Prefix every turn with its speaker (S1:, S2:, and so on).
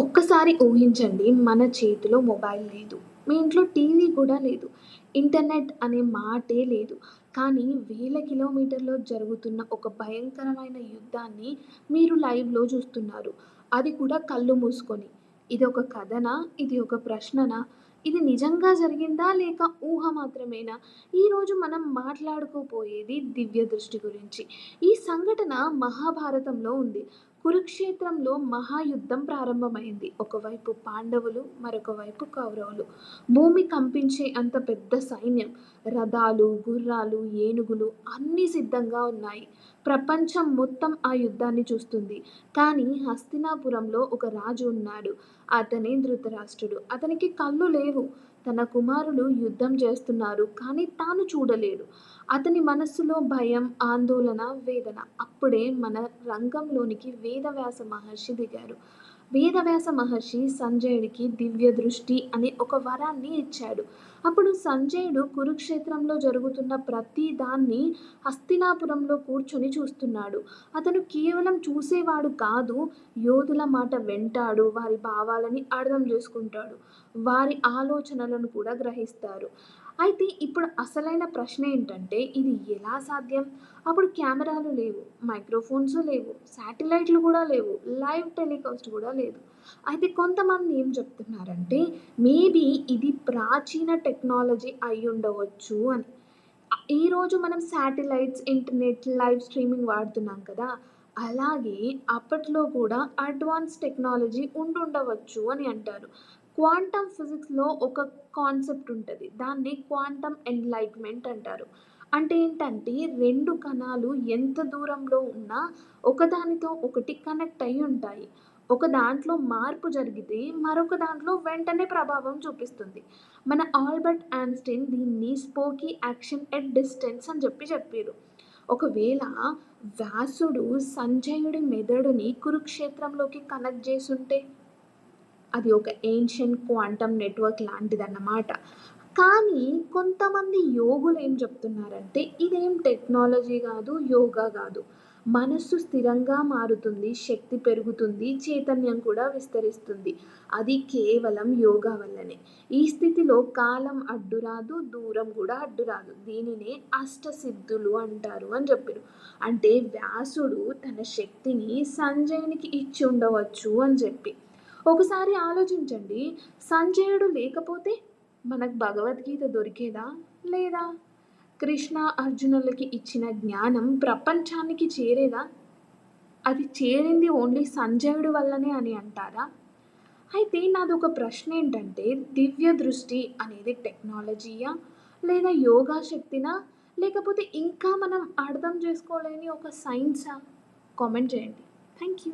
S1: ఒక్కసారి ఊహించండి, మన చేతిలో మొబైల్ లేదు. మీ ఇంట్లో టీవీ కూడా లేదు. ఇంటర్నెట్ అనే మాటే లేదు. కానీ వేల కిలోమీటర్లో జరుగుతున్న ఒక భయంకరమైన యుద్ధాన్ని మీరు లైవ్‌లో చూస్తున్నారు. అది కూడా కళ్ళు మూసుకొని. ఇదొక కథనా? ఇది ఒక ప్రశ్ననా? ఇది నిజంగా జరిగిందా? లేక ఊహ మాత్రమేనా? ఈరోజు మనం మాట్లాడుకోబోయేది దివ్య దృష్టి గురించి. ఈ సంఘటన మహాభారతంలో ఉంది. కురుక్షేత్రంలో మహాయుద్ధం ప్రారంభమైంది. ఒకవైపు పాండవులు, మరొక వైపు కౌరవులు. భూమి కంపించే అంత పెద్ద సైన్యం. రథాలు, గుర్రాలు, ఏనుగులు అన్నీ సిద్ధంగా ఉన్నాయి. ప్రపంచం మొత్తం ఆ యుద్ధాన్ని చూస్తుంది. కానీ హస్తినాపురంలో ఒక రాజు ఉన్నాడు. అతనే ధృతరాష్ట్రుడు. అతనికి కళ్ళు లేవు. తన కుమారులు యుద్ధం చేస్తున్నారు, కానీ తాను చూడలేడు. అతని మనస్సులో భయం, ఆందోళన, వేదన. అప్పుడే మన రంగంలోనికి వేదవ్యాస మహర్షి దిగారు. వేదవ్యాస మహర్షి సంజయుడికి దివ్య దృష్టి అనే ఒక వరాన్ని ఇచ్చాడు. అప్పుడు సంజయుడు కురుక్షేత్రంలో జరుగుతున్న ప్రతి దాన్ని హస్తినాపురంలో కూర్చొని చూస్తున్నాడు. అతను కేవలం చూసేవాడు కాదు, యోధుల మాట వింటాడు, వారి భావాలని అర్థం చేసుకుంటాడు, వారి ఆలోచనలను కూడా గ్రహిస్తారు. అయితే ఇప్పుడు అసలైన ప్రశ్న ఏంటంటే, ఇది ఎలా సాధ్యం? అప్పుడు కెమెరాలు లేవు, మైక్రోఫోన్స్ లేవు, శాటిలైట్లు కూడా లేవు, లైవ్ టెలికాస్ట్ కూడా లేదు. అయితే కొంతమంది ఏం చెప్తున్నారంటే, మేబీ ఇది ప్రాచీన టెక్నాలజీ అయ్యుండవచ్చు అని. ఈరోజు మనం శాటిలైట్స్, ఇంటర్నెట్, లైవ్ స్ట్రీమింగ్ వాడుతున్నాం కదా! అలాగే అప్పట్లో కూడా అడ్వాన్స్ టెక్నాలజీ ఉండుండవచ్చు అని అంటారు. క్వాంటమ్ ఫిజిక్స్‌లో ఒక కాన్సెప్ట్ ఉంటది. దాన్ని క్వాంటమ్ ఎన్‌లైట్‌మెంట్ అంటారు. అంటే ఏంటంటే 2 కణాలు ఎంత దూరంలో ఉన్నా ఒకదానితో ఒకటి కనెక్ట్ అయ్యి ఉంటాయి. ఒక దాంట్లో మార్పు జరిగితే మరొక దాంట్లో వెంటనే ప్రభావం చూపిస్తుంది. మన ఆల్బర్ట్ ఐన్‌స్టీన్ దీన్ని స్పోకీ యాక్షన్ ఎట్ డిస్టెన్స్ అని చెప్పిర్రు. ఒకవేళ వ్యాసుడు సంజయుడి మెదడుని కురుక్షేత్రంలోకి కనెక్ట్ చేసుంటే, అది ఒక ఏన్షియంట్ క్వాంటమ్ నెట్వర్క్ లాంటిదన్నమాట. కానీ కొంతమంది యోగులు ఏం చెప్తున్నారంటే, ఇదేం టెక్నాలజీ గాదు, యోగా గాదు. మనస్సు స్థిరంగా మారుతుంది, శక్తి పెరుగుతుంది, చైతన్యం కూడా విస్తరిస్తుంది. అది కేవలం యోగా వల్లనే. ఈ స్థితిలో కాలం అడ్డురాదు, దూరం కూడా అడ్డురాదు. దీనినే అష్టసిద్ధులు అంటారు అని చెప్పిర్రు. అంటే వ్యాసుడు తన శక్తిని సంజయునికి ఇచ్చి ఉండవచ్చు అని చెప్పి. ఒకసారి ఆలోచించండి, సంజయుడు లేకపోతే మనకు భగవద్గీత దొరికేదా? లేదా? కృష్ణ, అర్జునులకి ఇచ్చిన జ్ఞానం ప్రపంచానికి చేరేదా? అది చేరింది ఓన్లీ సంజయుడి వల్లనే అని అంటారా? అయితే నాదొక ప్రశ్న ఏంటంటే, దివ్య దృష్టి అనేది టెక్నాలజీయా? లేదా యోగా శక్తినా? లేకపోతే ఇంకా మనం అర్థం చేసుకోలేని ఒక సైన్సా? కామెంట్ చేయండి. Thank you.